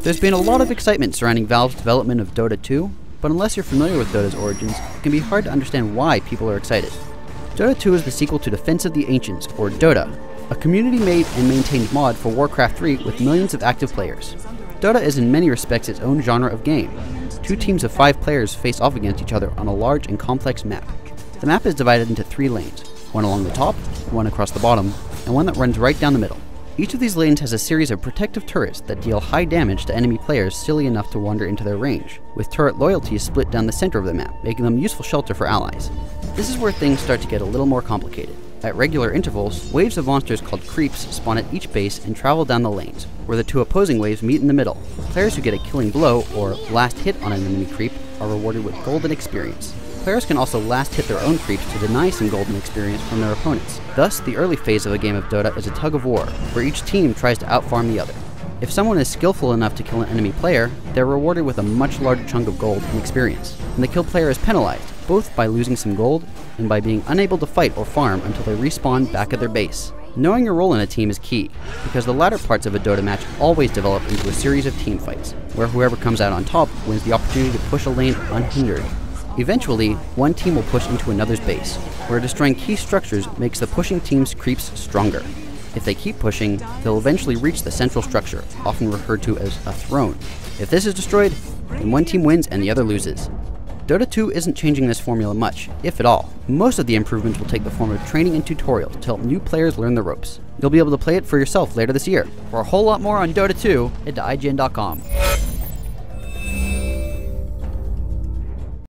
There's been a lot of excitement surrounding Valve's development of Dota 2, but unless you're familiar with Dota's origins, it can be hard to understand why people are excited. Dota 2 is the sequel to Defense of the Ancients, or Dota, a community-made and maintained mod for Warcraft 3 with millions of active players. Dota is in many respects its own genre of game. Two teams of 5 players face off against each other on a large and complex map. The map is divided into 3 lanes, one along the top, one across the bottom, and one that runs right down the middle. Each of these lanes has a series of protective turrets that deal high damage to enemy players silly enough to wander into their range, with turret loyalties split down the center of the map, making them useful shelter for allies. This is where things start to get a little more complicated. At regular intervals, waves of monsters called creeps spawn at each base and travel down the lanes, where the 2 opposing waves meet in the middle. Players who get a killing blow, or last hit on an enemy creep, are rewarded with golden experience. Players can also last hit their own creeps to deny some golden experience from their opponents. Thus, the early phase of a game of Dota is a tug of war, where each team tries to outfarm the other. If someone is skillful enough to kill an enemy player, they're rewarded with a much larger chunk of gold and experience, and the killed player is penalized, both by losing some gold and by being unable to fight or farm until they respawn back at their base. Knowing your role in a team is key, because the latter parts of a Dota match always develop into a series of team fights, where whoever comes out on top wins the opportunity to push a lane unhindered. Eventually, one team will push into another's base, where destroying key structures makes the pushing team's creeps stronger. If they keep pushing, they'll eventually reach the central structure, often referred to as a throne. If this is destroyed, then one team wins and the other loses. Dota 2 isn't changing this formula much, if at all. Most of the improvements will take the form of training and tutorials to help new players learn the ropes. You'll be able to play it for yourself later this year. For a whole lot more on Dota 2, head to IGN.com.